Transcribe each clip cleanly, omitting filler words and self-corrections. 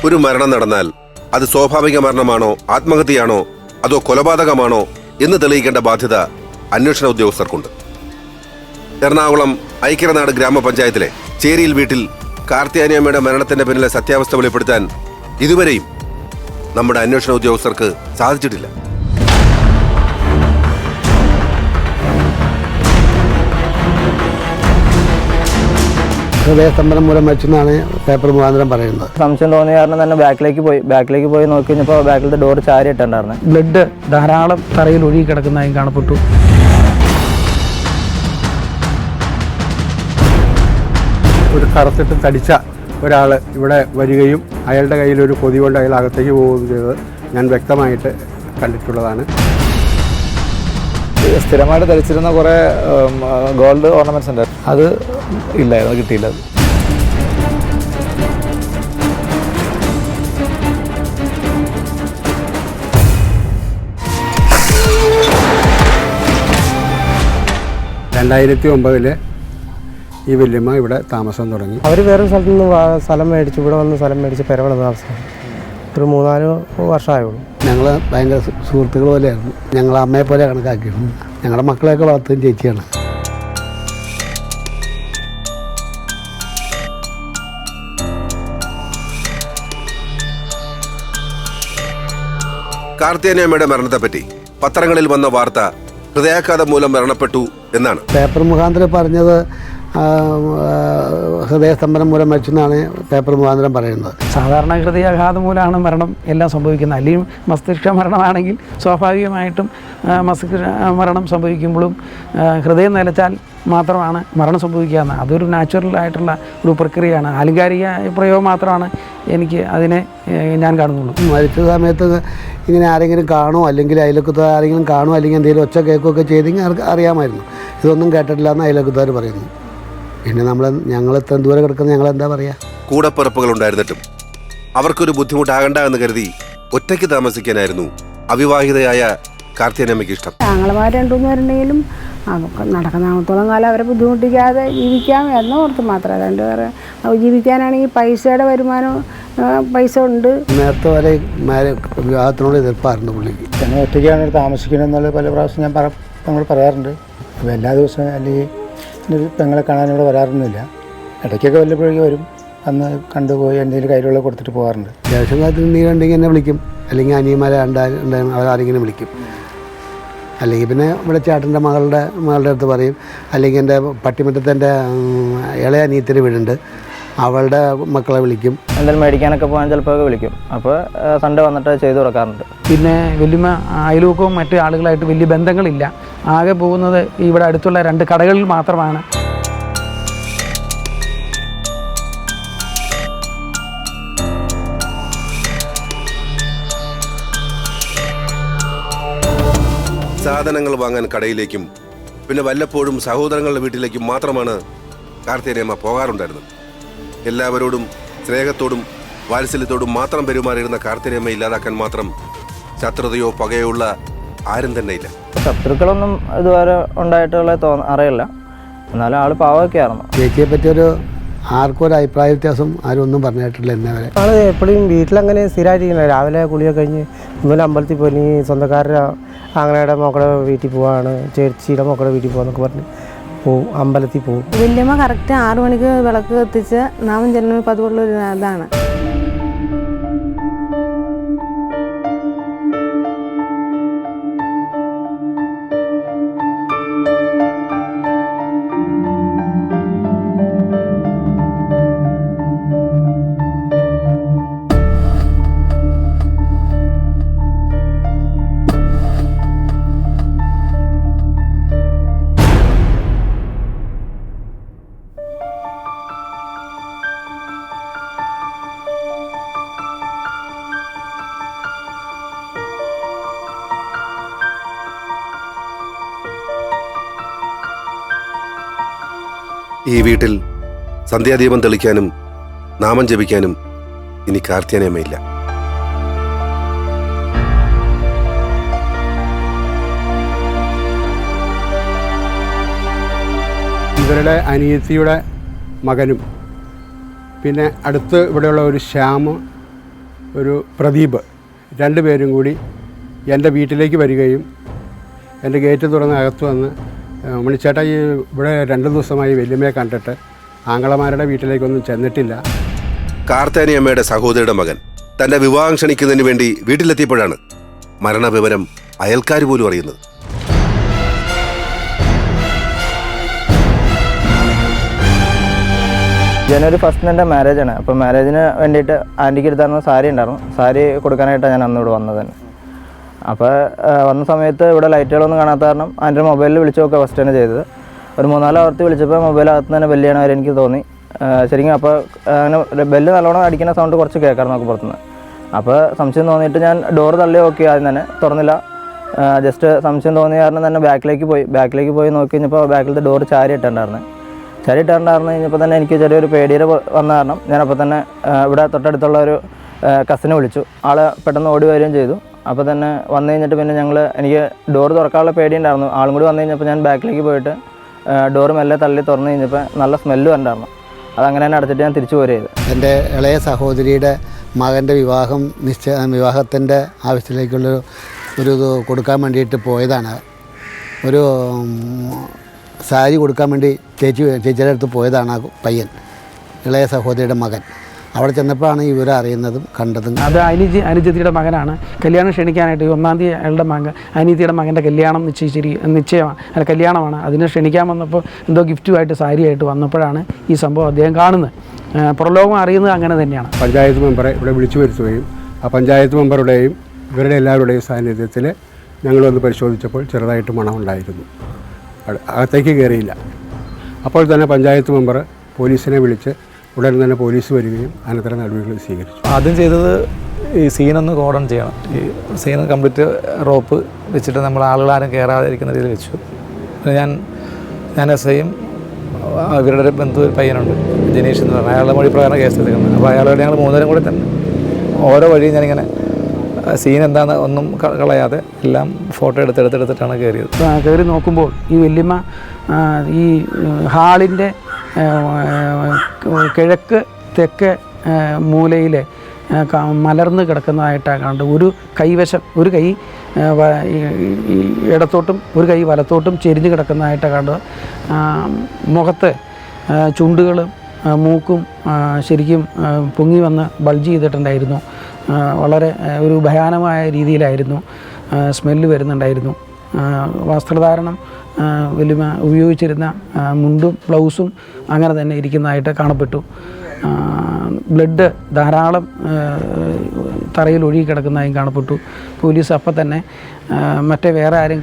ഒരു മരണം നടന്നാൽ അത് സ്വാഭാവിക മരണമാണോ, ആത്മഹത്യയാണോ, അതോ കൊലപാതകമാണോ എന്ന് തെളിയിക്കേണ്ട ബാധ്യത അന്വേഷണ ഉദ്യോഗസ്ഥർക്കുണ്ട്. എറണാകുളം ഐക്യനാട് ഗ്രാമപഞ്ചായത്തിലെ ചേരിയിൽ വീട്ടിൽ കാർത്തിയാനിയമ്മയുടെ മരണത്തിന്റെ പിന്നിലെ സത്യാവസ്ഥ വെളിപ്പെടുത്താൻ ഇതുവരെയും നമ്മുടെ അന്വേഷണ ഉദ്യോഗസ്ഥർക്ക് സാധിച്ചിട്ടില്ല. ഹൃദയസ്തംഭനം മൂലം മരിച്ചെന്നാണ് പേപ്പർ മുഖാന്തരം പറയുന്നത്. സംശയം തോന്നിയ കാരണം തന്നെ ബാക്കിലേക്ക് പോയി നോക്കി കഴിഞ്ഞപ്പോൾ ബാക്കിലത്തെ ഡോർ ചാരിയിട്ടുണ്ടായിരുന്നു. ബ്ലഡ് ധാരാളം തറയിൽ ഒഴുകി കിടക്കുന്നതായും കാണപ്പെട്ടു. ഒരു കറുത്തിട്ട് തടിച്ച ഒരാൾ ഇവിടെ വരികയും അയാളുടെ കയ്യിൽ ഒരു പൊതി കൊണ്ട് അയാൾ അകത്തേക്ക് പോവുകയും ചെയ്തത് ഞാൻ വ്യക്തമായിട്ട് കണ്ടിട്ടുള്ളതാണ്. സ്ഥിരമായിട്ട് ധരിച്ചിരുന്ന കുറേ ഗോൾഡ് ഓർണമെന്റ്സ് ഉണ്ട്, അത് ഇല്ലായിരുന്നു, അത് കിട്ടിയില്ല. അത് 2009 ഈ വല്യമ്മ ഇവിടെ താമസം തുടങ്ങി. അവർ വേറൊരു സ്ഥലത്ത് നിന്ന് സ്ഥലം മേടിച്ചു, ഇവിടെ വന്ന് സ്ഥലം മേടിച്ച് പെരവണ താമസം ഒരു 3-4 വർഷമായുള്ളൂ. ഞങ്ങൾ ഭയങ്കര സുഹൃത്തുക്കൾ പോലെയായിരുന്നു. ഞങ്ങൾ അമ്മയെ പോലെ കണക്കാക്കിയിരുന്നു. ഞങ്ങളുടെ മക്കളെയൊക്കെ വളർത്തുകയും ചേച്ചിയാണ്. കാർത്തിയാനിയമ്മയുടെ മരണത്തെപ്പറ്റി പത്രങ്ങളിൽ വന്ന വാർത്ത ഹൃദയാഘാതം മൂലം മരണപ്പെട്ടു എന്നാണ്. പേപ്പർ മുഖാന്തരം പറഞ്ഞത് ഹൃദയസ്തംഭനം മൂലം മരിച്ചെന്നാണ് പേപ്പർ മുഖാന്തരം പറയുന്നത്. സാധാരണ ഹൃദയാഘാതം മൂലമാണ് മരണം എല്ലാം സംഭവിക്കുന്നത്. അല്ലെങ്കിൽ മസ്തിഷ്ക മരണമാണെങ്കിൽ സ്വാഭാവികമായിട്ടും മസ്തിഷ്ക മരണം സംഭവിക്കുമ്പോഴും ഹൃദയം നിലച്ചാൽ മാത്രമാണ് മരണം സംഭവിക്കുക. അതൊരു നാച്ചുറൽ ആയിട്ടുള്ള ഒരു പ്രക്രിയയാണ്. ആലങ്കാരിക പ്രയോഗം മാത്രമാണ് എനിക്ക് അതിനെ ഞാൻ കാണുന്നുള്ളൂ. മരിച്ച സമയത്ത് ഇങ്ങനെ ആരെങ്കിലും കാണുമോ, അല്ലെങ്കിൽ അയൽവക്കത്ത് ആരെങ്കിലും കാണുമോ, അല്ലെങ്കിൽ എന്തെങ്കിലും ഒച്ച കേൾക്കുകയൊക്കെ ചെയ്തെങ്കിൽ അറിയാമായിരുന്നു. ഇതൊന്നും കേട്ടിട്ടില്ല എന്ന് അയൽവക്കത്തുകാർ പറയുന്നു. പിന്നെ ഞങ്ങൾ ഇത്ര ദൂരെ കിടക്കുന്ന ഞങ്ങളെന്താ പറയുക. കൂടപ്പിറപ്പുകൾ ഉണ്ടായിരുന്നിട്ടും അവർക്കൊരു ബുദ്ധിമുട്ടാകണ്ട എന്ന് കരുതി ഒറ്റയ്ക്ക് താമസിക്കാനായിരുന്നു അവിവാഹിതയായ കാർത്തിയാനിയമ്മയ്ക്ക് ഇഷ്ടം. ഞങ്ങളമാർ 2-3 പേരുണ്ടെങ്കിലും നടക്കുന്നിടത്തോളം കാലം അവരെ ബുദ്ധിമുട്ടിക്കാതെ ജീവിക്കാം എന്നോർത്ത് മാത്രമേ. രണ്ടുപേരെ ജീവിക്കാനാണെങ്കിൽ പൈസയുടെ വരുമാനം പൈസ ഉണ്ട്. നേരത്തെ വരെ വിവാഹത്തിനോട് എതിർപ്പായിരുന്നു പുള്ളിക്ക്. ഞങ്ങൾ ഒറ്റയ്ക്കാണ് താമസിക്കണമെന്നുള്ള പല പ്രാവശ്യം നമ്മൾ പറയാറുണ്ട്. അപ്പോൾ എല്ലാ ദിവസവും അല്ലെങ്കിൽ പെങ്ങളെ കാണാൻ ഇവിടെ വരാറൊന്നുമില്ല. ഇടയ്ക്കൊക്കെ വല്ലപ്പോഴേക്കും വരും, അന്ന് കണ്ടുപോയി എന്തെങ്കിലും കയ്യിലുള്ള കൊടുത്തിട്ട് പോകാറുണ്ട്. അത്യാവശ്യം കാലത്ത് നീ കണ്ടെങ്കിൽ എന്നെ വിളിക്കും, അല്ലെങ്കിൽ അനിയന്മാരെ അവരാരെങ്കിലും വിളിക്കും. അല്ലെങ്കിൽ പിന്നെ ഇവിടെ ചേട്ടൻ്റെ മകളുടെ അടുത്ത് പറയും. അല്ലെങ്കിൽ എൻ്റെ പട്ടിമറ്റത്ത് എൻ്റെ ഇളയ അനിയത്തിൻ്റെ വീടുണ്ട്, അവളുടെ മക്കളെ വിളിക്കും. എന്തെങ്കിലും മേടിക്കാനൊക്കെ പോകാൻ ചിലപ്പോൾ വിളിക്കും. അപ്പോൾ സൺഡേ വന്നിട്ട് ചെയ്തു കൊടുക്കാറുണ്ട്. പിന്നെ വലിയ അയൽവക്കവും മറ്റു ആളുകളായിട്ട് വലിയ ബന്ധങ്ങളില്ല. ആകെ പോകുന്നത് ഇവിടെ അടുത്തുള്ള 2 കടകളിൽ മാത്രമാണ്. സാധനങ്ങൾ വാങ്ങാൻ കടയിലേക്കും പിന്നെ വല്ലപ്പോഴും സഹോദരങ്ങളുടെ വീട്ടിലേക്കും മാത്രമാണ് കാർത്തിയാനിയമ്മ പോകാറുണ്ടായിരുന്നത്. എല്ലാവരോടും സ്നേഹത്തോടും വാത്സല്യത്തോടും മാത്രം പെരുമാറിയിരുന്ന കാർത്തിയാനിയമ്മ ഇല്ലാതാക്കാൻ മാത്രം ശത്രുതയോ പകയോ ഉള്ള ആരും തന്നെ ഇല്ല. ശത്രുക്കളൊന്നും ഇതുവരെ ഉണ്ടായിട്ടുള്ള അറിയില്ല. എന്നാലും ആൾ പാവമൊക്കെ ആയിരുന്നു. ചേച്ചിയെ പറ്റിയൊരു ആർക്കും ഒരു അഭിപ്രായ വ്യത്യാസം ആരും ഒന്നും പറഞ്ഞിട്ടില്ല എന്നെ വരെ. ആൾ എപ്പോഴും വീട്ടിലങ്ങനെ സ്ഥിരമായിട്ടിരിക്കുന്നത്. രാവിലെ കുളിയൊക്കെ കഴിഞ്ഞ് ഒന്നുമില്ല അമ്പലത്തിൽ പോയി, സ്വന്തക്കാരുടെ അങ്ങനെയുടെ മക്കളുടെ വീട്ടിൽ പോവാണ്, ചേച്ചിയുടെ മക്കളുടെ വീട്ടിൽ പോകാന്നൊക്കെ പറഞ്ഞ് പോവും, അമ്പലത്തിൽ പോവും. വല്യമ്മ കറക്റ്റ് 6 മണിക്ക് വിളക്ക് കത്തിച്ച് നാമം ചെല്ലുന്ന പതിവുള്ളൊരു ഇതാണ്. ഈ വീട്ടിൽ സന്ധ്യാദീപം തെളിക്കാനും നാമം ജപിക്കാനും ഇനി കാർത്തിയാനിയമ്മയില്ല. ഇവരുടെ അനിയത്തിയുടെ മകനും പിന്നെ അടുത്ത് ഇവിടെയുള്ള ഒരു ശ്യാമ് ഒരു പ്രദീപ് രണ്ടുപേരും കൂടി എൻ്റെ വീട്ടിലേക്ക് വരികയും എൻ്റെ ഗേറ്റ് തുറന്ന് അകത്ത് വന്ന് മണിച്ചേട്ടാ ഈ ഇവിടെ 2 ദിവസമായി വല്യമ്മയെ കണ്ടിട്ട് ആങ്ങളമാരുടെ വീട്ടിലേക്കൊന്നും ചെന്നിട്ടില്ല. കാർത്തേനിയമ്മയുടെ സഹോദരിയുടെ മകൻ തന്റെ വിവാഹം ക്ഷണിക്കുന്നതിന് വേണ്ടി വീട്ടിലെത്തിയപ്പോഴാണ് മരണവിവരം അയൽക്കാർ പോലും അറിയുന്നത്. ജനുവരി 1 എൻ്റെ മാരേജാണ്. അപ്പോൾ മാരേജിന് വേണ്ടിയിട്ട് ആൻറ്റിക്ക് എടുത്തായിരുന്ന സാരി ഉണ്ടായിരുന്നു. സാരി കൊടുക്കാനായിട്ടാണ് ഞാൻ അന്ന് ഇവിടെ വന്നത് തന്നെ. അപ്പോൾ വന്ന സമയത്ത് ഇവിടെ ലൈറ്റുകളൊന്നും കാണാത്ത കാരണം ആൻ്റെ മൊബൈലിൽ വിളിച്ച് നോക്കുക ഫസ്റ്റ് തന്നെ ചെയ്തത്. ഒരു 3-4 ആവർത്തി വിളിച്ചപ്പോൾ മൊബൈലകത്ത് തന്നെ ബെല്ലാണ് വരെ എനിക്ക് തോന്നി. ശരിക്കും അപ്പോൾ അങ്ങനെ ബെല്ല് നല്ലോണം അടിക്കുന്ന സൗണ്ട് കുറച്ച് കേൾക്കാം നമുക്ക് പുറത്തുനിന്ന്. അപ്പോൾ സംശയം തോന്നിയിട്ട് ഞാൻ ഡോറ് തള്ളി നോക്കി, ആദ്യം തന്നെ തുറന്നില്ല. ജസ്റ്റ് സംശയം തോന്നിയ കാരണം തന്നെ ബാക്കിലേക്ക് പോയി നോക്കി കഴിഞ്ഞപ്പോൾ ബാക്കിലത്തെ ഡോറ് ചാരിയിട്ടുണ്ടായിരുന്നു കഴിഞ്ഞപ്പോൾ തന്നെ എനിക്ക് ചെറിയൊരു പേടിയുടെ വന്ന കാരണം ഞാനപ്പോൾ തന്നെ ഇവിടെ തൊട്ടടുത്തുള്ള ഒരു കസിനെ വിളിച്ചു. ആൾ പെട്ടെന്ന് ഓടി വരികയും ചെയ്തു. അപ്പോൾ തന്നെ വന്നു കഴിഞ്ഞിട്ട് പിന്നെ എനിക്ക് ഡോറ് തുറക്കാനുള്ള പേടിയുണ്ടായിരുന്നു. ആളും കൂടി വന്നു കഴിഞ്ഞപ്പോൾ ഞാൻ ബാക്കിലേക്ക് പോയിട്ട് ഡോറ് മെല്ലെ തള്ളി തുറന്നു കഴിഞ്ഞപ്പോൾ നല്ല സ്മെല്ല് ഉണ്ടായിരുന്നു. അതങ്ങനെ തന്നെ അടച്ചിട്ട് ഞാൻ തിരിച്ചു പോരുകയത്. എൻ്റെ ഇളയ സഹോദരിയുടെ മകൻ്റെ വിവാഹത്തിൻ്റെ ആവശ്യത്തിലേക്കുള്ള ഒരു ഇത് കൊടുക്കാൻ വേണ്ടിയിട്ട് പോയതാണ്. ഒരു സാരി കൊടുക്കാൻ വേണ്ടി ചേച്ചിയുടെ അടുത്ത് പോയതാണ് ആ പയ്യൻ, ഇളയ സഹോദരിയുടെ മകൻ. അവിടെ ചെന്നപ്പോഴാണ് ഇവരെ അറിയുന്നതും കണ്ടതും. അത് അനുജത്തിയുടെ മകനാണ്. കല്യാണം ക്ഷണിക്കാനായിട്ട് 1-ാം തീയതി അയാളുടെ അനിയത്തിയുടെ മകൻ്റെ കല്യാണം നിശ്ചയമാണ്, കല്യാണമാണ്. അതിന് ക്ഷണിക്കാൻ വന്നപ്പോൾ എന്തോ ഗിഫ്റ്റുമായിട്ട് സാരിയായിട്ട് വന്നപ്പോഴാണ് ഈ സംഭവം അദ്ദേഹം കാണുന്നത്. പ്രലോഭം അറിയുന്നത് അങ്ങനെ തന്നെയാണ്. പഞ്ചായത്ത് മെമ്പറെ ഇവിടെ വിളിച്ചു വരുത്തുകയും ആ പഞ്ചായത്ത് മെമ്പറുടെയും ഇവരുടെ എല്ലാവരുടെയും സാന്നിധ്യത്തിൽ ഞങ്ങളൊന്ന് പരിശോധിച്ചപ്പോൾ ചെറുതായിട്ട് മണമുണ്ടായിരുന്നു. അകത്തേക്ക് കയറിയില്ല. അപ്പോൾ തന്നെ പഞ്ചായത്ത് മെമ്പർ പോലീസിനെ വിളിച്ച് ഉടൻ തന്നെ പോലീസ് വരികയും അനന്തര നടപടികൾ സ്വീകരിച്ചു. ആദ്യം ചെയ്തത് ഈ സീനൊന്ന് കോഡൺ ചെയ്യണം. ഈ സീൻ കംപ്ലീറ്റ് റോപ്പ് വെച്ചിട്ട് നമ്മൾ ആളുകളാരും കയറാതിരിക്കുന്ന രീതിയിൽ വെച്ചു. ഞാൻ SIയും ഇവരുടെ ഒരു ബന്ധു പയ്യനുണ്ട്, ജനീഷ് എന്ന് പറഞ്ഞാൽ, അയാളുടെ മൊഴി പ്രകാരം കേസ് എടുക്കുന്നത്. അപ്പോൾ അയാളോട് ഞങ്ങൾ 3 പേരും കൂടി തന്നെ ഓരോ വഴിയും ഞാനിങ്ങനെ സീൻ എന്താണെന്ന് ഒന്നും കളയാതെ എല്ലാം ഫോട്ടോ എടുത്തിട്ടാണ് കയറിയത്. കയറി നോക്കുമ്പോൾ ഈ വല്യമ്മ ഈ ഹാളിൻ്റെ കിഴക്ക് തെക്ക് മൂലയിൽ മലർന്ന് കിടക്കുന്നതായിട്ടാണ് കണ്ടത്. ഒരു കൈ ഇടത്തോട്ടും ഒരു കൈ വലത്തോട്ടും ചെരിഞ്ഞ് കിടക്കുന്നതായിട്ടാണ് കണ്ടത്. മുഖത്ത് ചുണ്ടുകളും മൂക്കും ശരിക്കും പൊങ്ങി വന്ന് ബൾജ് ചെയ്തിട്ടുണ്ടായിരുന്നു. വളരെ ഒരു ഭയാനകമായ രീതിയിലായിരുന്നു സ്മെല്ല് വരുന്നുണ്ടായിരുന്നു. വസ്ത്രധാരണം വലിയ ഉപയോഗിച്ചിരുന്ന മുണ്ടും ബ്ലൗസും അങ്ങനെ തന്നെ ഇരിക്കുന്നതായിട്ട് കാണപ്പെട്ടു. ബ്ലഡ് ധാരാളം തറയിൽ ഒഴുകി കിടക്കുന്നതായും കാണപ്പെട്ടു. പോലീസ് അപ്പം തന്നെ വേറെ ആരും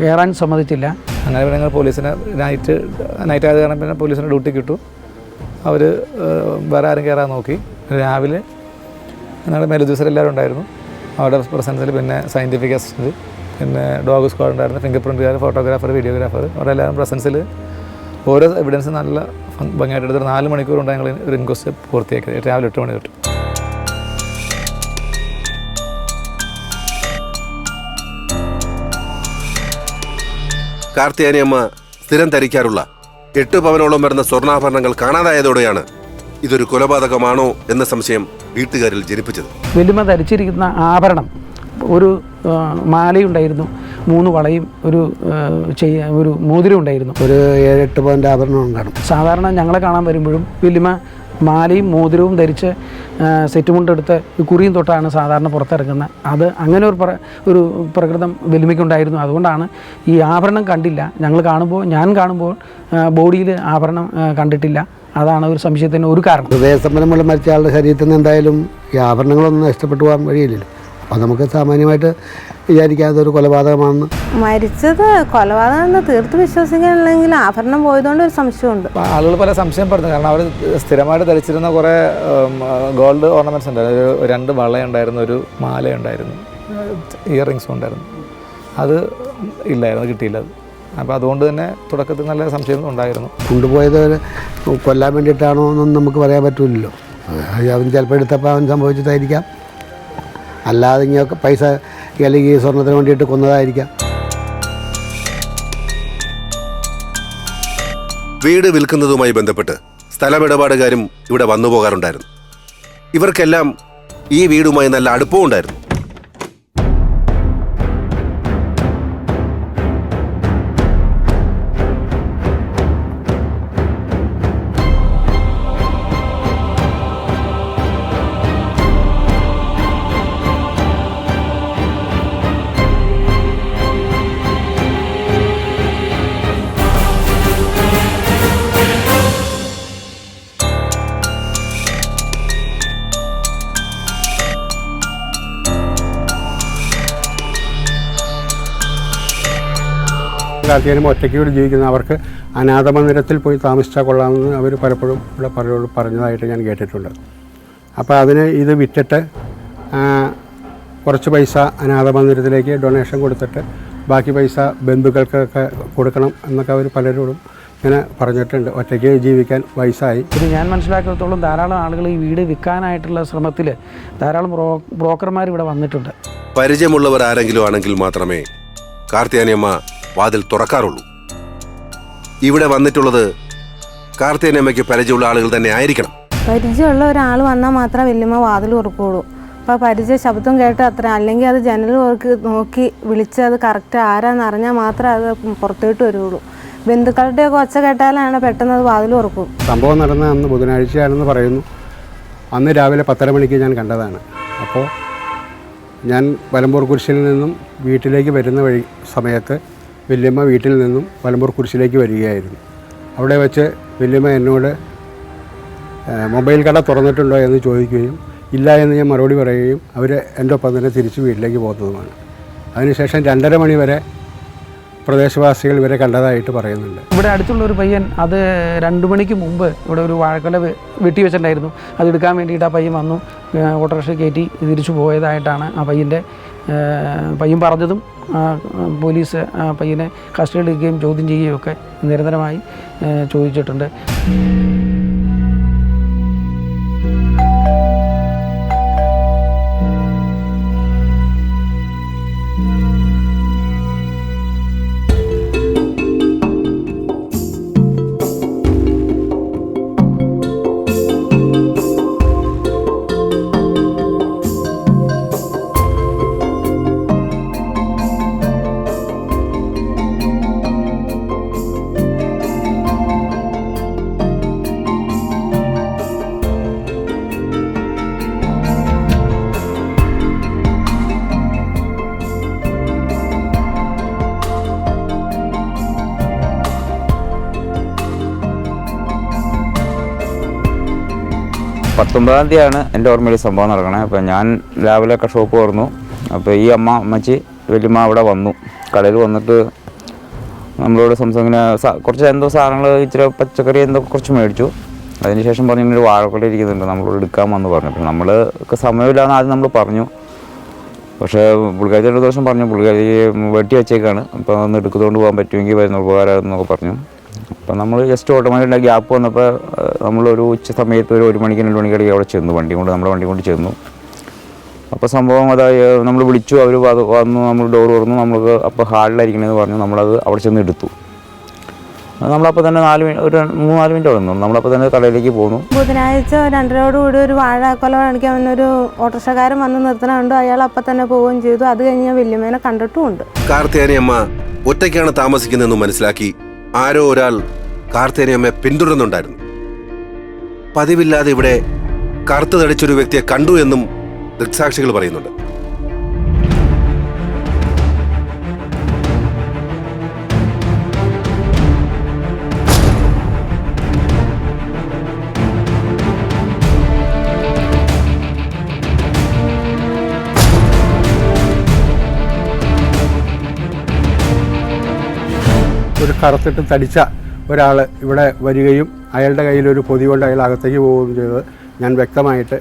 കയറാൻ സമ്മതിച്ചില്ല. അങ്ങനെ ഞങ്ങൾ പോലീസിനെ നൈറ്റ് ആയത് കാരണം പിന്നെ പോലീസിനെ ഡ്യൂട്ടിക്ക് ഇട്ടു. അവർ വേറെ ആരും കയറാൻ നോക്കി. രാവിലെ ഞങ്ങളുടെ മേലുദ്യോഗസ്ഥരെല്ലാവരും ഉണ്ടായിരുന്നു. അവരുടെ പ്രസൻസിൽ പിന്നെ സയൻറ്റിഫിക് അസിസ്റ്റൻറ്റ്, പിന്നെ ഡോഗ് സ്ക്വാഡ് ഉണ്ടായിരുന്നു, ഫിംഗർ പ്രിൻറ്റുകാർ, ഫോട്ടോഗ്രാഫർ, വീഡിയോഗ്രാഫർ, അവരുടെ എല്ലാവരും പ്രസൻസിൽ ഓരോ എവിഡൻസ് നല്ല ഭംഗിയായിട്ട് എടുത്തിട്ട് 4 മണിക്കൂർ കൊണ്ട് ഞങ്ങൾ ഒരു ഇൻക്വസ്റ്റ് പൂർത്തിയാക്കിയത്. രാവിലെ 8 മണി തൊട്ട്. കാർത്തിയാനിയമ്മ സ്ഥിരം ധരിക്കാറുള്ള 8 പവനോളം വരുന്ന സ്വർണ്ണാഭരണങ്ങൾ കാണാതായതോടെയാണ് ഇതൊരു കൊലപാതകമാണോ എന്ന സംശയം വീട്ടുകാരിൽ ജനിപ്പിച്ചത്. വല്യമ്മ ധരിച്ചിരിക്കുന്ന ആഭരണം ഒരു മാലയുണ്ടായിരുന്നു, 3 വളയും ഒരു മോതിരം ഉണ്ടായിരുന്നു. ഒരു 7-8 പവൻ്റെ ആഭരണം ഉണ്ടാകും. സാധാരണ ഞങ്ങളെ കാണാൻ വരുമ്പോഴും വല്യമ്മ മാലയും മോതിരവും ധരിച്ച് സെറ്റ് മുണ്ടെടുത്ത് കുറിയും തൊട്ടാണ് സാധാരണ പുറത്തിറങ്ങുന്നത്. അത് അങ്ങനെ ഒരു പ്രകൃതം വല്യമ്മയ്ക്കുണ്ടായിരുന്നു. അതുകൊണ്ടാണ് ഈ ആഭരണം കണ്ടില്ല. ഞാൻ കാണുമ്പോൾ ബോഡിയിൽ ആഭരണം കണ്ടിട്ടില്ല. അതാണ് ഒരു സംശയത്തിന് ഒരു കാരണം. ഹൃദയസ്തംഭനമുള്ള മരിച്ച ആളുടെ ശരീരത്തിൽ നിന്ന് എന്തായാലും ഈ ആഭരണങ്ങളൊന്നും നഷ്ടപ്പെട്ടു പോകാൻ വഴിയില്ലല്ലോ. അപ്പോൾ നമുക്ക് സാമാന്യമായിട്ട് വിചാരിക്കാതെ ഒരു കൊലപാതകമാണെന്ന്. മരിച്ചത് കൊലപാതകം തീർത്ത് വിശ്വസിക്കാനില്ലെങ്കിൽ ആഭരണം പോയതുകൊണ്ട് ഒരു സംശയമുണ്ട്. ആളുകൾ പല സംശയം പറഞ്ഞു. കാരണം അവർ സ്ഥിരമായിട്ട് ധരിച്ചിരുന്ന കുറേ ഗോൾഡ് ഓർണമെൻറ്റ്സ് ഉണ്ടായിരുന്നു. 2 വളയുണ്ടായിരുന്നു, ഒരു മാലയുണ്ടായിരുന്നു, ഇയർ റിങ്സും ഉണ്ടായിരുന്നു. അത് ഇല്ലായിരുന്നു, കിട്ടിയില്ല. അപ്പോൾ അതുകൊണ്ട് തന്നെ തുടക്കത്തിൽ നല്ല സംശയം ഉണ്ടായിരുന്നു. കൊണ്ടുപോയത് കൊല്ലാൻ വേണ്ടിയിട്ടാണോ എന്നൊന്നും നമുക്ക് പറയാൻ പറ്റില്ലല്ലോ. അവൻ ചിലപ്പോൾ എടുത്തപ്പോൾ അവൻ സംഭവിച്ചതായിരിക്കാം, അല്ലാതെ ഇങ്ങനെ പൈസ അല്ലെങ്കിൽ സ്വർണ്ണത്തിന് വേണ്ടിയിട്ട് കൊന്നതായിരിക്കാം. വീട് വിൽക്കുന്നതുമായി ബന്ധപ്പെട്ട് സ്ഥലമിടപാടുകാരും ഇവിടെ വന്നു പോകാറുണ്ടായിരുന്നു. ഇവർക്കെല്ലാം ഈ വീടുമായി നല്ല അടുപ്പവും ഉണ്ടായിരുന്നു. കാർത്തികനും ഒറ്റയ്ക്ക് ഇവിടെ ജീവിക്കുന്ന അവർക്ക് അനാഥ മന്ദിരത്തിൽ പോയി താമസിച്ചാൽ കൊള്ളാമെന്ന് അവർ പലപ്പോഴും ഇവിടെ പലരോട് പറഞ്ഞതായിട്ട് ഞാൻ കേട്ടിട്ടുണ്ട്. അപ്പോൾ അതിന് ഇത് വിറ്റിട്ട് കുറച്ച് പൈസ അനാഥ മന്ദിരത്തിലേക്ക് ഡൊണേഷൻ കൊടുത്തിട്ട് ബാക്കി പൈസ ബന്ധുക്കൾക്കൊക്കെ കൊടുക്കണം എന്നൊക്കെ അവർ പലരോടും ഇങ്ങനെ പറഞ്ഞിട്ടുണ്ട്. ഒറ്റയ്ക്ക് ജീവിക്കാൻ വയസ്സായി. ഇത് ഞാൻ മനസ്സിലാക്കിയത്തോളം ധാരാളം ആളുകൾ ഈ വീട് വിൽക്കാനായിട്ടുള്ള ശ്രമത്തിൽ ധാരാളം ബ്രോക്കർമാർ ഇവിടെ വന്നിട്ടുണ്ട്. പരിചയമുള്ളവർ ആരെങ്കിലും ആണെങ്കിൽ മാത്രമേ കാർത്തിയാനിയമ്മ വാതിൽ തുറക്കാറുള്ളൂ. ഇവിടെ വന്നിട്ടുള്ളത് കാർത്തിയാനിയമ്മയ്ക്ക് പരിചയമുള്ള ആളുകൾ തന്നെ ആയിരിക്കണം. പരിചയമുള്ള ഒരാൾ വന്നാൽ മാത്രമേ വല്യമ്മ വാതിൽ തുറക്കുള്ളൂ. അപ്പോൾ പരിചയ ശബ്ദം കേട്ട് അത്ര, അല്ലെങ്കിൽ അത് ജനൽ നോക്കി വിളിച്ച് അത് കറക്റ്റ് ആരാന്ന് അറിഞ്ഞാൽ മാത്രമേ അത് പുറത്തോട്ട് വരുള്ളൂ. ബന്ധുക്കളുടെയൊക്കെ ഒച്ച കേട്ടാലാണ് പെട്ടെന്ന് അത് വാതിൽ തുറക്കും. സംഭവം നടന്ന അന്ന് ബുധനാഴ്ചയാണെന്ന് പറയുന്നു. അന്ന് രാവിലെ 10:30 മണിക്ക് ഞാൻ കണ്ടതാണ്. അപ്പോൾ ഞാൻ വലമ്പൂർ കുരിശിൽ നിന്നും വീട്ടിലേക്ക് വരുന്ന സമയത്ത് വല്യമ്മ വീട്ടിൽ നിന്നും വലമ്പൂർ കുരിശിലേക്ക് വരികയായിരുന്നു. അവിടെ വെച്ച് വല്യമ്മ എന്നോട് മൊബൈൽ കട തുറന്നിട്ടുണ്ടോ എന്ന് ചോദിക്കുകയും ഇല്ല എന്ന് ഞാൻ മറുപടി പറയുകയും അവർ എൻ്റെ ഒപ്പം തന്നെ തിരിച്ച് വീട്ടിലേക്ക് പോകുന്നതുമാണ്. അതിനുശേഷം 2:30 മണി വരെ പ്രദേശവാസികൾ ഇവരെ കണ്ടതായിട്ട് പറയുന്നുണ്ട്. ഇവിടെ അടുത്തുള്ള ഒരു പയ്യൻ അത് 2 മണിക്ക് മുമ്പ് ഇവിടെ ഒരു വാഴക്കൊല വെട്ടി വെച്ചിട്ടുണ്ടായിരുന്നു. അത് എടുക്കാൻ വേണ്ടിയിട്ട് ആ പയ്യൻ വന്നു, ഓട്ടോറിക്ഷ കയറ്റി തിരിച്ചു പോയതായിട്ടാണ് ആ പയ്യൻ പറഞ്ഞതും. പോലീസ് ആ പയ്യനെ കസ്റ്റഡിയിൽ എടുക്കുകയും ചോദ്യം ചെയ്യുകയും ഒക്കെ നിരന്തരമായി ചോദിച്ചിട്ടുണ്ട്. പത്തൊമ്പതാം തീയതിയാണ് എൻ്റെ ഓർമ്മയിൽ സംഭവം നടക്കണേ. അപ്പോൾ ഞാൻ രാവിലെയൊക്കെ ഷോപ്പ് തുറന്നു. അപ്പോൾ ഈ അമ്മച്ചി വല്യമ്മ അവിടെ വന്നു, കടയിൽ വന്നിട്ട് നമ്മളോട് സംസാരിക്കുന്ന കുറച്ച് എന്തോ സാധനങ്ങൾ, ഇച്ചിരി പച്ചക്കറി എന്തോ കുറച്ച് മേടിച്ചു. അതിനുശേഷം പറഞ്ഞു ഇങ്ങനെ ഒരു വാഴക്കൊല ഇരിക്കുന്നുണ്ട്, നമ്മളോട് എടുക്കാൻ വന്ന് പറഞ്ഞു. അപ്പോൾ നമ്മൾ സമയമില്ലാന്ന് ആദ്യം നമ്മൾ പറഞ്ഞു. പക്ഷേ പുള്ളിക്കാരി ഒരു ദിവസം പറഞ്ഞു പുള്ളിക്കാരി വെട്ടി വെച്ചേക്കാണ്, അപ്പോൾ ഒന്ന് എടുത്തുകൊണ്ട് പോകാൻ പറ്റുമെങ്കിൽ വരുന്ന ഉപകാരം എന്നൊക്കെ പറഞ്ഞു. അപ്പം നമ്മൾ ജസ്റ്റ് ഓട്ടോമാറ്റിക് ഗ്യാപ്പ് വന്നപ്പോൾ നമ്മളൊരു ഉച്ച സമയത്ത് ഒരു 1 മണിക്ക് 2 മണിക്കിടയ്ക്ക് അവിടെ ചെന്നു, നമ്മുടെ വണ്ടി കൊണ്ട് ചെന്നു. അപ്പോൾ സംഭവം അതായത് നമ്മൾ വിളിച്ചു, അവർ വന്നു, നമ്മൾ ഡോർ തുറന്നു. നമ്മൾക്ക് അപ്പോൾ ഹാളിലായിരിക്കണമെന്ന് പറഞ്ഞു. നമ്മളത് അവിടെ ചെന്ന് എടുത്തു. നമ്മളപ്പോൾ തന്നെ 3-4 മിനിറ്റ് വന്നു. നമ്മളപ്പോൾ തന്നെ കടയിലേക്ക് പോന്നു. ബുധനാഴ്ച 2:30 ഒരു വാഴക്കൊല കാണിക്കാൻ വന്നൊരു ഓട്ടോറിക്ഷക്കാരൻ വന്ന് നിർത്തണുണ്ട്. അയാൾ അപ്പം തന്നെ പോവുകയും ചെയ്തു. അത് കഴിഞ്ഞ് ഞാൻ വല്യമ്മേനെ കണ്ടിട്ടുമുണ്ട്. കാർത്തിയാനിയമ്മ ഒറ്റയ്ക്കാണ് താമസിക്കുന്നതെന്ന് മനസ്സിലാക്കി ആരോ ഒരാൾ കാർത്തിയാനിയമ്മയെ പിന്തുടരുന്നുണ്ടായിരുന്നു. പതിവില്ലാതെ ഇവിടെ കറുത്ത് തടിച്ചൊരു വ്യക്തിയെ കണ്ടു എന്നും ദൃക്സാക്ഷികൾ പറയുന്നുണ്ട്. ഒരു കറുത്തിട്ട് തടിച്ച ഒരാൾ ഇവിടെ വരികയും അയാളുടെ കയ്യിലൊരു പൊതി കൊണ്ട് അയാൾ അകത്തേക്ക് പോവുകയും ചെയ്തത് ഞാൻ വ്യക്തമായിട്ട്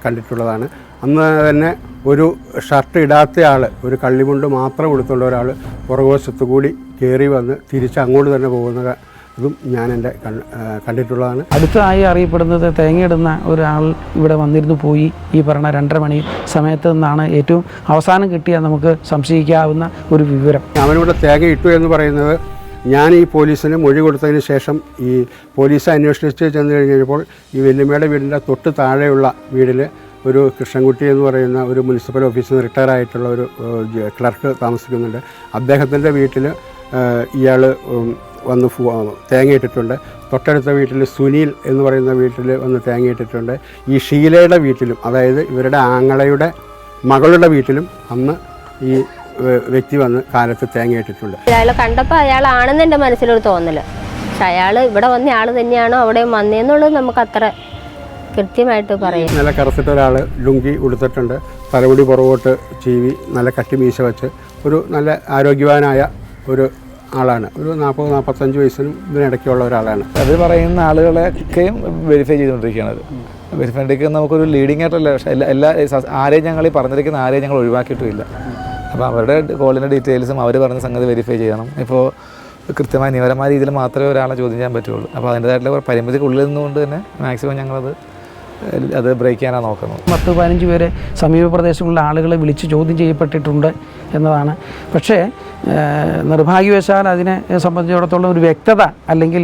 കണ്ടിട്ടുള്ളതാണ്. അന്ന് തന്നെ ഒരു ഷർട്ട് ഇടാത്ത ആൾ, ഒരു കള്ളിമുണ്ട് മാത്രം കൊടുത്തുള്ള ഒരാൾ പുറകുവശത്തു കൂടി കയറി വന്ന് തിരിച്ച് അങ്ങോട്ട് തന്നെ പോകുന്ന ഇതും ഞാൻ എൻ്റെ കണ്ടിട്ടുള്ളതാണ്. അടുത്തായി അറിയപ്പെടുന്നത് തേങ്ങയിടുന്ന ഒരാൾ ഇവിടെ വന്നിരുന്നു പോയി ഈ പറഞ്ഞ 2:30 മണി സമയത്ത് നിന്നാണ് ഏറ്റവും അവസാനം കിട്ടിയ നമുക്ക് സംശയിക്കാവുന്ന ഒരു വിവരം. അവനിവിടെ തേങ്ങ ഇട്ടു എന്ന് പറയുന്നത് ഞാൻ ഈ പോലീസിന് മൊഴി കൊടുത്തതിന് ശേഷം ഈ പോലീസ് അന്വേഷിച്ച് ചെന്ന് കഴിഞ്ഞപ്പോൾ ഈ വല്യമ്മയുടെ വീടിൻ്റെ തൊട്ട് താഴെയുള്ള വീട്ടിൽ ഒരു കൃഷ്ണൻകുട്ടി എന്ന് പറയുന്ന ഒരു മുനിസിപ്പൽ ഓഫീസിൽ നിന്ന് റിട്ടയർ ആയിട്ടുള്ള ഒരു ക്ലർക്ക് താമസിക്കുന്നുണ്ട്. അദ്ദേഹത്തിൻ്റെ വീട്ടിൽ ഇയാൾ വന്ന് തേങ്ങയിട്ടിട്ടുണ്ട്. തൊട്ടടുത്ത വീട്ടിൽ സുനിൽ എന്ന് പറയുന്ന വീട്ടിൽ വന്ന് തേങ്ങയിട്ടിട്ടുണ്ട്. ഈ ഷീലയുടെ വീട്ടിലും, അതായത് ഇവരുടെ ആങ്ങളയുടെ മകളുടെ വീട്ടിലും അന്ന് ഈ വ്യക്തി വന്ന് കാലത്ത് തേങ്ങയിട്ടിട്ടുണ്ട്. അയാളെ കണ്ടപ്പോൾ അയാളാണെന്ന് എൻ്റെ മനസ്സിലൊരു തോന്നല്. പക്ഷെ അയാൾ ഇവിടെ വന്ന ആൾ തന്നെയാണോ അവിടെ വന്നേന്നുള്ളത് നമുക്ക് അത്ര കൃത്യമായിട്ട് പറയാം. നല്ല കറുത്തിട്ട ഒരാൾ ലുങ്കി ഉടുത്തിട്ടുണ്ട്, തലമുടി പുറകോട്ട് ചീവി നല്ല കട്ടി മീശ വെച്ച് ഒരു നല്ല ആരോഗ്യവാനായ ഒരു ആളാണ്. ഒരു 40-45 വയസ്സിനും ഇതിനിടയ്ക്കുള്ള ഒരാളാണ്. അത് പറയുന്ന ആളുകളെയൊക്കെയും വെരിഫൈ ചെയ്തുകൊണ്ടിരിക്കുകയാണ്. വെരിഫൈ നമുക്കൊരു ലീഡിങ് ആയിട്ടല്ല, പക്ഷേ ആരെയും ഞങ്ങൾ ഈ പറഞ്ഞിരിക്കുന്ന ആരെയും ഞങ്ങൾ ഒഴിവാക്കിയിട്ടുമില്ല. അപ്പോൾ അവരുടെ കോളിൻ്റെ ഡീറ്റെയിൽസും അവർ പറഞ്ഞ സംഗതി വെരിഫൈ ചെയ്യണം. ഇപ്പോൾ കൃത്യമായ നിയമപരമായ രീതിയിൽ മാത്രമേ ഒരാളെ ചോദ്യം ചെയ്യാൻ പറ്റുള്ളൂ. അപ്പോൾ അതിൻ്റേതായിട്ടുള്ള പരിമിതിക്കുള്ളിൽ നിന്നുകൊണ്ട് തന്നെ മാക്സിമം ഞങ്ങളത് ബ്രേക്ക് ചെയ്യാനാണ് നോക്കുന്നത്. 10-15 പേരെ സമീപ പ്രദേശങ്ങളിലെ ആളുകളെ വിളിച്ച് ചോദ്യം ചെയ്യപ്പെട്ടിട്ടുണ്ട് എന്നതാണ്. പക്ഷേ നിർഭാഗ്യവശാൽ അതിനെ സംബന്ധിച്ചിടത്തോളം ഒരു വ്യക്തത, അല്ലെങ്കിൽ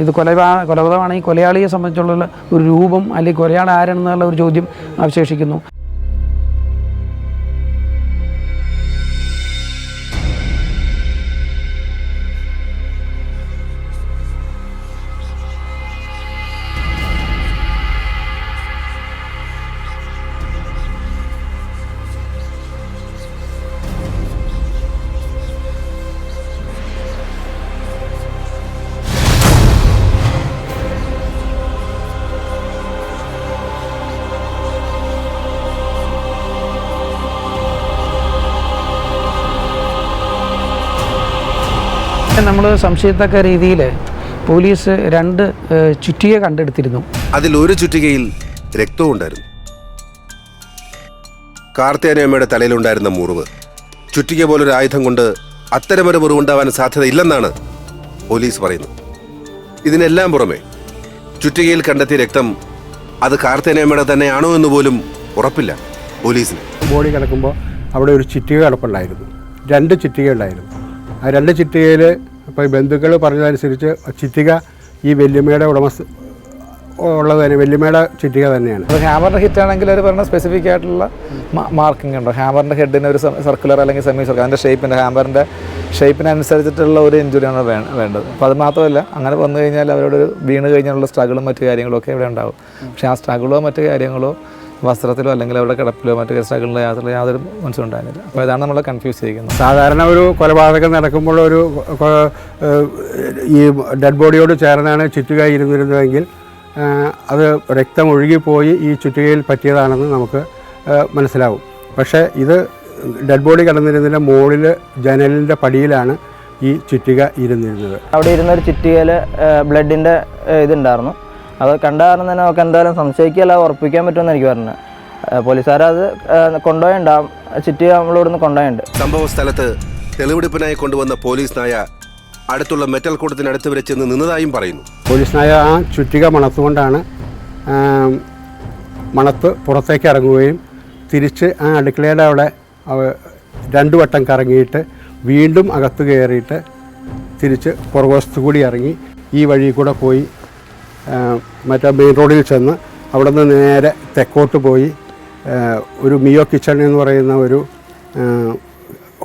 ഇത് കൊലപാതകമാണെങ്കിൽ കൊലയാളിയെ സംബന്ധിച്ചുള്ള ഒരു രൂപം, അല്ലെങ്കിൽ കൊലയാളി ആരെന്നുള്ള ഒരു ചോദ്യം അവശേഷിക്കുന്നു. നമ്മൾ സംശയത്തക്ക രീതിയിൽ പോലീസ് 2 ചുറ്റിക കണ്ടെടുത്തിരുന്നു. അതിൽ ഒരു ചുറ്റികയിൽ രക്തവും ഉണ്ടായിരുന്നു. കാർത്തിയാനിയമ്മയുടെ തലയിലുണ്ടായിരുന്ന മുറിവ് ചുറ്റിക പോലൊരു ആയുധം കൊണ്ട് അത്തരമൊരു മുറിവുണ്ടാവാൻ സാധ്യതയില്ലെന്നാണ് പോലീസ് പറയുന്നത്. ഇതിനെല്ലാം പുറമെ ചുറ്റികയിൽ കണ്ടെത്തിയ രക്തം അത് കാർത്തിയാനിയമ്മയുടെ തന്നെയാണോ എന്ന് പോലും ഉറപ്പില്ല പോലീസിന്. ബോഡി കിടക്കുമ്പോൾ അവിടെ ഒരു ചുറ്റിക കിടപ്പുണ്ടായിരുന്നു. 2 ചുറ്റിക ഉണ്ടായിരുന്നു. ആ 2 ചിറ്റികയിൽ ഇപ്പോൾ ബന്ധുക്കൾ പറഞ്ഞതനുസരിച്ച് ചുറ്റിക ഈ വല്യമ്മയുടെ ഉള്ളത് തന്നെ, വല്യമ്മയുടെ ചുറ്റിക തന്നെയാണ്. അപ്പോൾ ഹാമറിൻ്റെ ഹിറ്റ് ആണെങ്കിൽ അവർ പറഞ്ഞ സ്പെസിഫിക് ആയിട്ടുള്ള മാർക്കിംഗ് ഉണ്ടോ? ഹാമറിൻ്റെ ഹെഡിന് ഒരു സർക്കുലർ അല്ലെങ്കിൽ സെമി സർക്കുലർ, അതിൻ്റെ ഷേപ്പിൻ്റെ ഹാമറിൻ്റെ ഷേപ്പിനനുസരിച്ചിട്ടുള്ള ഒരു ഇഞ്ചുറിയാണ് വേണ്ടത്. അപ്പോൾ അത് മാത്രമല്ല, അങ്ങനെ വന്നു കഴിഞ്ഞാൽ അവരോട് വീണ് കഴിഞ്ഞാലുള്ള സ്ട്രഗിളും മറ്റു കാര്യങ്ങളും ഒക്കെ ഇവിടെ ഉണ്ടാവും. പക്ഷേ ആ സ്ട്രഗിളോ മറ്റു കാര്യങ്ങളോ വസ്ത്രത്തിലോ അല്ലെങ്കിൽ അവരുടെ കിടപ്പിലോ മറ്റു സ്ട്രഗിളിലോ യാതൊരു മനസ്സിലുണ്ടായിരുന്നില്ല. അപ്പോൾ ഇതാണ് നമ്മളെ കൺഫ്യൂസ് ചെയ്യുന്നത്. സാധാരണ ഒരു കൊലപാതകം നടക്കുമ്പോൾ ഒരു ഈ ഡെഡ് ബോഡിയോട് ചേർന്നാണ് ചുറ്റിക ഇരുന്നിരുന്നതെങ്കിൽ അത് രക്തം ഒഴുകിപ്പോയി ഈ ചുറ്റികയിൽ പറ്റിയതാണെന്ന് നമുക്ക് മനസ്സിലാവും. പക്ഷേ ഇത് ഡെഡ് ബോഡി കിടന്നിരുന്നതിൻ്റെ മുകളിൽ ജനലിൻ്റെ പടിയിലാണ് ഈ ചുറ്റിക ഇരുന്നിരുന്നത്. അവിടെ ഇരുന്നൊരു ചുറ്റികയിൽ ബ്ലഡിൻ്റെ ഇതുണ്ടായിരുന്നു. അത് കണ്ട കാരണം തന്നെ നമുക്ക് എന്തായാലും സംശയിക്കുകയല്ല, ഉറപ്പിക്കാൻ പറ്റുമെന്ന് എനിക്ക് പറഞ്ഞത്. പോലീസുകാരത് കൊണ്ടുപോയിണ്ടാവും, ചുറ്റിക നമ്മളിവിടുന്ന് കൊണ്ടുപോയിട്ടുണ്ട്. സംഭവ സ്ഥലത്ത് തെളിവെടുപ്പിനായി കൊണ്ടുവന്ന പോലീസ് നായ അടുത്തുള്ള മെറ്റൽ കൂടത്തിനടുത്ത് വരെ ചെന്ന് നിന്നതായും പറയുന്നു. പോലീസ് നായ ആ ചുറ്റിക മണത്തുകൊണ്ടാണ് മണത്ത് പുറത്തേക്ക് ഇറങ്ങുകയും തിരിച്ച് ആ അടുക്കളയുടെ അവിടെ 2 വട്ടം കറങ്ങിയിട്ട് വീണ്ടും അകത്ത് കയറിയിട്ട് തിരിച്ച് പുറകുവശത്ത് കൂടി ഇറങ്ങി ഈ വഴി കൂടെ പോയി മറ്റേ മെയിൻ റോഡിൽ ചെന്ന് അവിടെ നിന്ന് നേരെ തെക്കോട്ട് പോയി ഒരു മിയോ കിച്ചൺ എന്ന് പറയുന്ന ഒരു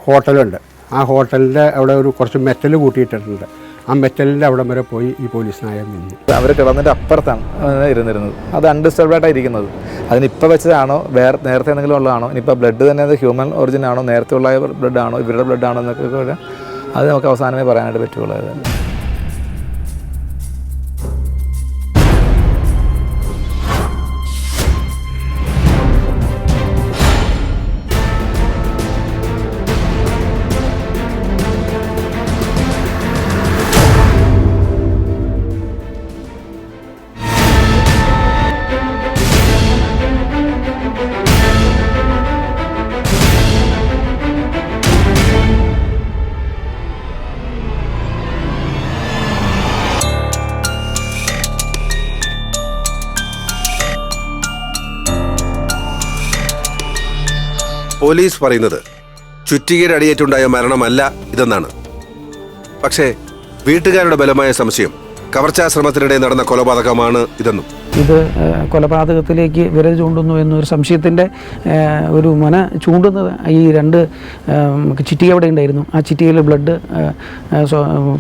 ഹോട്ടലുണ്ട്. ആ ഹോട്ടലിൻ്റെ അവിടെ ഒരു കുറച്ച് മെറ്റൽ കൂട്ടിയിട്ടിട്ടുണ്ട്. ആ മെറ്റലിൻ്റെ അവിടെ വരെ പോയി ഈ പോലീസ് നായ നിന്നു. അവർ കിടന്നിട്ട് അപ്പുറത്താണ് ഇരുന്നിരുന്നത്. അത് അൺഡിസ്റ്റർബ്ഡായിട്ടാണ് ഇരിക്കുന്നത്. അതിനിപ്പോൾ വെച്ചതാണോ നേരത്തെ എന്തെങ്കിലും ഉള്ളതാണോ, ഇനിയിപ്പോൾ ബ്ലഡ് തന്നെ അത് ഹ്യൂമൻ ഒറിജിൻ ആണോ, നേരത്തെ ഉള്ള ബ്ലഡ് ആണോ, ഇവരുടെ ബ്ലഡ് ആണോ എന്നൊക്കെ അത് നമുക്ക് അവസാനമേ പറയാനായിട്ട് പറ്റുള്ളൂ. പോലീസ് പറയുന്നത് ചുറ്റികയുടെ അടിയേറ്റുണ്ടായ മരണമല്ല ഇതെന്നാണ്. പക്ഷേ വീട്ടുകാരുടെ ബലമായ സംശയം കവർച്ചാശ്രമത്തിനിടെ നടന്ന കൊലപാതകമാണ് ഇതെന്നും. ഇത് കൊലപാതകത്തിലേക്ക് വിരൽ ചൂണ്ടുന്നു എന്നൊരു സംശയത്തിൻ്റെ ഒരു മന ചൂണ്ടുന്നത് ഈ 2 ചിറ്റിക അവിടെ ഉണ്ടായിരുന്നു. ആ ചിറ്റികയിൽ ബ്ലഡ്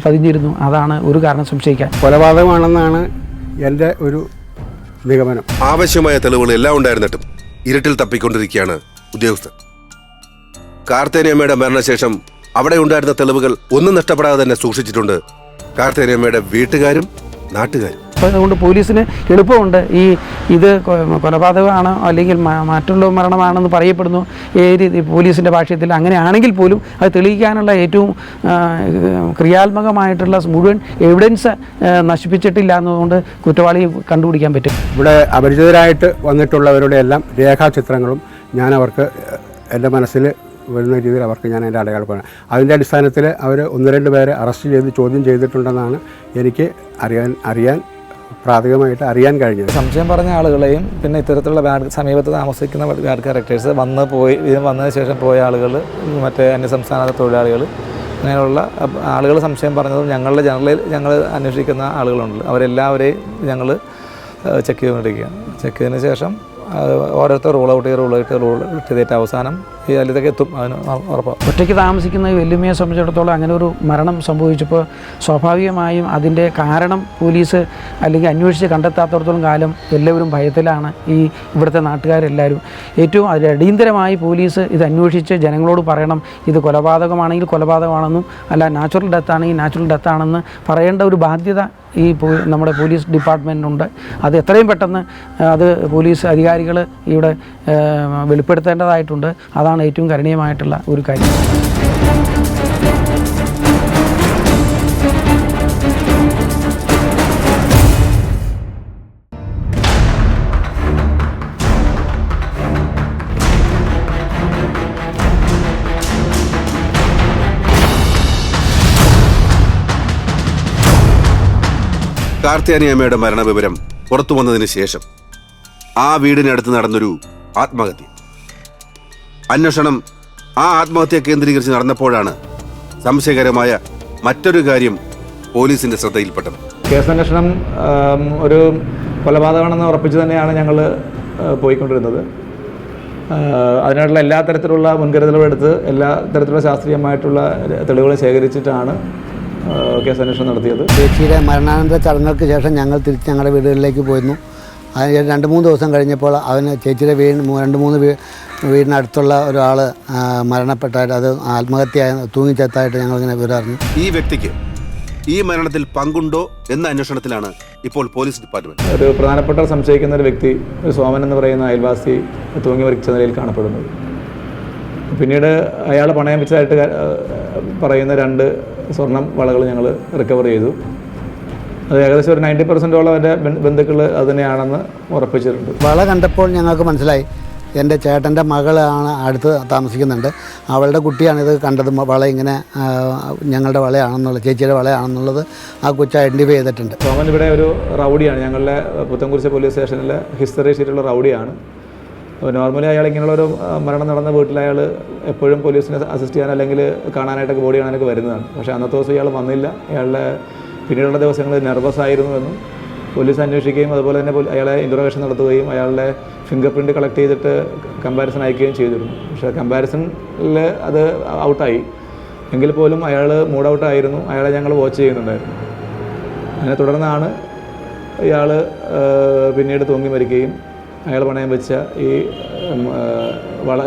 പതിഞ്ഞിരുന്നു. അതാണ് ഒരു കാരണം സംശയിക്കാൻ. കൊലപാതകമാണെന്നാണ് എൻ്റെ ഒരു നിഗമനം. ആവശ്യമായ തെളിവുകൾ എല്ലാം ഉണ്ടായിരുന്നിട്ടും ഇരുട്ടിൽ തപ്പിക്കൊണ്ടിരിക്കുകയാണ് ഉദ്യോഗസ്ഥർ. കാർത്തേനിയമ്മയുടെ മരണശേഷം അവിടെ ഉണ്ടായിരുന്ന തെളിവുകൾ ഒന്നും നഷ്ടപ്പെടാതെ തന്നെ സൂക്ഷിച്ചിട്ടുണ്ട് കാർത്തേനിയമ്മയുടെ വീട്ടുകാരും നാട്ടുകാരും. അപ്പോൾ അതുകൊണ്ട് പോലീസിന് എളുപ്പമുണ്ട്. ഇത് കൊലപാതകമാണോ അല്ലെങ്കിൽ മറ്റുള്ള മരണമാണെന്ന് പറയപ്പെടുന്നു പോലീസിൻ്റെ ഭാഷയത്തിൽ. അങ്ങനെയാണെങ്കിൽ പോലും അത് തെളിയിക്കാനുള്ള ഏറ്റവും ക്രിയാത്മകമായിട്ടുള്ള മുഴുവൻ എവിഡൻസ് നശിപ്പിച്ചിട്ടില്ല എന്നതുകൊണ്ട് കുറ്റവാളിയെ കണ്ടുപിടിക്കാൻ പറ്റും. ഇവിടെ അപരിചിതരായിട്ട് വന്നിട്ടുള്ളവരുടെ എല്ലാം രേഖാചിത്രങ്ങളും ഞാൻ അവർക്ക് എൻ്റെ മനസ്സിൽ വരുന്ന രീതിയിൽ അവർക്ക് ഞാൻ എൻ്റെ അടയാളപ്പെടുന്നത്. അതിൻ്റെ അടിസ്ഥാനത്തിൽ അവർ 1-2 പേരെ അറസ്റ്റ് ചെയ്ത് ചോദ്യം ചെയ്തിട്ടുണ്ടെന്നാണ് എനിക്ക് അറിയാൻ പ്രാഥമികമായിട്ട് അറിയാൻ കഴിഞ്ഞത്. സംശയം പറഞ്ഞ ആളുകളെയും പിന്നെ ഇത്തരത്തിലുള്ള സമീപത്ത് താമസിക്കുന്ന ബാഡ് ക്യാരക്ടേഴ്സ് വന്നതിന് ശേഷം പോയ ആളുകൾ, മറ്റേ അന്യസംസ്ഥാന തൊഴിലാളികൾ, അങ്ങനെയുള്ള ആളുകൾ സംശയം പറഞ്ഞതും ഞങ്ങൾ അന്വേഷിക്കുന്ന ആളുകളുണ്ട്. അവരെല്ലാവരെയും ഞങ്ങൾ ചെക്ക് ചെയ്തുകൊണ്ടിരിക്കുകയാണ്. ചെക്ക് ചെയ്തതിന് ശേഷം ഓരോരുത്തർ റൂൾ ഔട്ട് ചെയ്തിട്ട് അവസാനം ഈ അതിലേക്ക് എത്തും. അതിന് ഉറപ്പാണ്. ഒറ്റയ്ക്ക് താമസിക്കുന്ന ഈ വല്യമ്മയെ സംബന്ധിച്ചിടത്തോളം അങ്ങനെ ഒരു മരണം സംഭവിച്ചപ്പോൾ സ്വാഭാവികമായും അതിൻ്റെ കാരണം പോലീസ് അല്ലെങ്കിൽ അന്വേഷിച്ച് കണ്ടെത്താത്തടത്തോളം കാലം എല്ലാവരും ഭയത്തിലാണ്. ഇവിടുത്തെ നാട്ടുകാരെല്ലാവരും ഏറ്റവും അടിയന്തരമായി പോലീസ് ഇത് അന്വേഷിച്ച് ജനങ്ങളോട് പറയണം. ഇത് കൊലപാതകമാണെങ്കിൽ കൊലപാതകമാണെന്നും അല്ല നാച്ചുറൽ ഡെത്താണെങ്കിൽ നാച്ചുറൽ ഡെത്താണെന്ന് പറയേണ്ട ഒരു ബാധ്യത നമ്മുടെ പോലീസ് ഡിപ്പാർട്ട്മെൻറ്റിനുണ്ട്. അത് എത്രയും പെട്ടെന്ന് അത് പോലീസ് അധികാരികൾ ഇവിടെ വെളിപ്പെടുത്തേണ്ടതായിട്ടുണ്ട്. അതാണ് ഏറ്റവും കരണീയമായിട്ടുള്ള ഒരു കാര്യം. കാർത്തേനിയമ്മയുടെ മരണവിവരം പുറത്തു വന്നതിന് ശേഷം ആ വീടിനടുത്ത് നടന്നൊരു ആത്മഹത്യ. അന്വേഷണം ആ ആത്മഹത്യ കേന്ദ്രീകരിച്ച് നടന്നപ്പോഴാണ് സംശയകരമായ മറ്റൊരു കാര്യം പോലീസിന്റെ ശ്രദ്ധയിൽപ്പെട്ടത്. കേസന്വേഷണം ഒരു കൊലപാതകമാണെന്ന് ഉറപ്പിച്ച് തന്നെയാണ് ഞങ്ങൾ പോയിക്കൊണ്ടിരുന്നത്. അതിനായിട്ടുള്ള എല്ലാ തരത്തിലുള്ള മുൻകരുതലുകളും എടുത്ത് എല്ലാ തരത്തിലുള്ള ശാസ്ത്രീയമായിട്ടുള്ള തെളിവുകൾ ശേഖരിച്ചിട്ടാണ് കേസന്വേഷണം നടത്തിയത്. ചേച്ചിയുടെ മരണാനന്തര ചടങ്ങുകൾക്ക് ശേഷം ഞങ്ങൾ തിരിച്ച് ഞങ്ങളുടെ വീടുകളിലേക്ക് പോയിരുന്നു. അതിന് 2-3 ദിവസം കഴിഞ്ഞപ്പോൾ ചേച്ചിയുടെ 2-3 വീടിനടുത്തുള്ള ഒരാൾ മരണപ്പെട്ടായിട്ട് അത് ആത്മഹത്യ തൂങ്ങിച്ചത്തായിട്ട് ഞങ്ങളിങ്ങനെ വിവരറിഞ്ഞു. ഈ വ്യക്തിക്ക് ഈ മരണത്തിൽ പങ്കുണ്ടോ എന്ന അന്വേഷണത്തിലാണ് ഇപ്പോൾ പോലീസ് ഡിപ്പാർട്ട്മെന്റ്. ഒരു പ്രധാനപ്പെട്ട സംശയിക്കുന്ന ഒരു വ്യക്തി സോമൻ എന്ന് പറയുന്ന അയൽവാസി തൂങ്ങി മരിച്ച നിലയിൽ കാണപ്പെടുന്നത്. പിന്നീട് അയാൾ പണയം വെച്ചതായിട്ട് പറയുന്ന 2 സ്വർണം വളകൾ ഞങ്ങൾ റിക്കവർ ചെയ്തു. അത് ഏകദേശം ഒരു 90% അവരുടെ ബന്ധുക്കൾ അത് തന്നെയാണെന്ന് ഉറപ്പിച്ചിട്ടുണ്ട്. വള കണ്ടപ്പോൾ ഞങ്ങൾക്ക് മനസ്സിലായി എൻ്റെ ചേട്ടൻ്റെ മകളാണ് അടുത്ത് താമസിക്കുന്നുണ്ട്, അവളുടെ കുട്ടിയാണിത് കണ്ടത്. വള ഇങ്ങനെ ഞങ്ങളുടെ വളയാണെന്നുള്ളത്, ചേച്ചിയുടെ വളയാണെന്നുള്ളത് ആ കൊച്ചു ഐഡൻറ്റിഫൈ ചെയ്തിട്ടുണ്ട്. സോമൻ ഇവിടെ ഒരു റൗഡിയാണ്. ഞങ്ങളുടെ പുത്തൻകുരിശ് പോലീസ് സ്റ്റേഷനിലെ ഹിസ്റ്ററി ഷീറ്റുള്ള റൗഡിയാണ്. അപ്പോൾ നോർമലി അയാൾ ഇങ്ങനെയുള്ളൊരു മരണം നടന്ന വീട്ടിൽ അയാൾ എപ്പോഴും പോലീസിനെ അസിസ്റ്റ് ചെയ്യാൻ അല്ലെങ്കിൽ കാണാനായിട്ടൊക്കെ ബോഡി കാണാനൊക്കെ വരുന്നതാണ്. പക്ഷേ അന്നത്തെ ദിവസം ഇയാൾ വന്നില്ല. അയാളുടെ പിന്നീടുള്ള ദിവസങ്ങളിൽ നെർവസ് ആയിരുന്നുവെന്നും പോലീസ് അന്വേഷിക്കുകയും അതുപോലെ തന്നെ അയാളെ ഇൻട്രോഗേഷൻ നടത്തുകയും അയാളുടെ ഫിംഗർ പ്രിൻറ്റ് കളക്ട് ചെയ്തിട്ട് കമ്പാരിസൺ അയക്കുകയും ചെയ്തിരുന്നു. പക്ഷേ കമ്പാരിസണിൽ അത് ഔട്ടായി. എങ്കിൽ പോലും അയാൾ മൂഡ് ഔട്ടായിരുന്നു. അയാളെ ഞങ്ങൾ വാച്ച് ചെയ്യുന്നുണ്ടായിരുന്നു. അതിനെ തുടർന്നാണ് ഇയാൾ പിന്നീട് തൂങ്ങി മരിക്കുകയും അയാൾ പണയം വെച്ച ഈ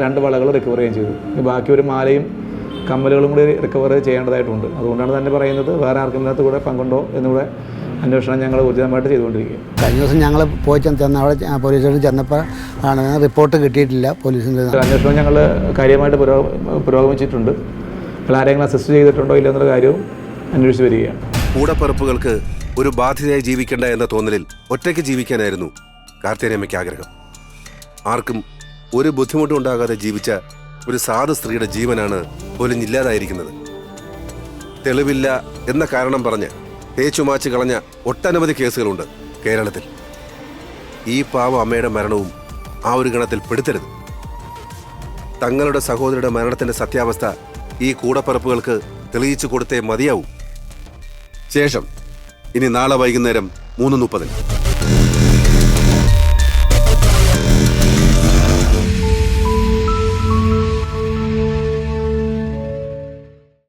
2 വളകൾ റിക്കവർ ചെയ്യുകയും ചെയ്തു. ബാക്കി ഒരു മാലയും കമ്മലുകളും കൂടി റിക്കവർ ചെയ്യേണ്ടതായിട്ടുണ്ട്. അതുകൊണ്ടാണ് തന്നെ പറയുന്നത് വേറെ ആർക്കും ഇതിനകത്ത് കൂടെ പങ്കുണ്ടോ എന്നുകൂടെ അന്വേഷണം ഞങ്ങൾ ഊർജിതമായിട്ട് ചെയ്തുകൊണ്ടിരിക്കുക. കഴിഞ്ഞ ദിവസം ഞങ്ങൾ പോയി ചെന്ന് അവിടെ പോലീസ് സ്റ്റേഷനിൽ ചെന്നപ്പോൾ ആണ് റിപ്പോർട്ട് കിട്ടിയിട്ടില്ല പോലീസിൻ്റെ. അന്വേഷണം ഞങ്ങൾ കാര്യമായിട്ട് പുരോഗമിച്ചിട്ടുണ്ട്. ആരെങ്കിലും അസിസ്റ്റ് ചെയ്തിട്ടുണ്ടോ ഇല്ല എന്നുള്ള കാര്യവും അന്വേഷിച്ച് വരികയാണ്. കൂടപ്പിറപ്പുകൾക്ക് ഒരു ബാധ്യതയായി ജീവിക്കേണ്ട എന്ന തോന്നലിൽ ഒറ്റയ്ക്ക് ജീവിക്കാനായിരുന്നു കാർത്തേനിയമ്മയ്ക്ക് ആഗ്രഹം. ആർക്കും ഒരു ബുദ്ധിമുട്ടും ഉണ്ടാകാതെ ജീവിച്ച ഒരു സാധു സ്ത്രീയുടെ ജീവനാണ് പൊലിഞ്ഞില്ലാതായിരിക്കുന്നത്. തെളിവില്ല എന്ന കാരണം പറഞ്ഞ് തേച്ചുമാച്ച് കളഞ്ഞ ഒട്ടനവധി കേസുകളുണ്ട് കേരളത്തിൽ. ഈ പാവ അമ്മയുടെ മരണവും ആ ഒരു ഗണത്തിൽ പെടുത്തരുത്. തങ്ങളുടെ സഹോദരിയുടെ മരണത്തിന്റെ സത്യാവസ്ഥ ഈ കൂടപ്പിറപ്പുകൾക്ക് തെളിയിച്ചു കൊടുത്തേ മതിയാവൂ. ശേഷം ഇനി നാളെ വൈകുന്നേരം 3:30.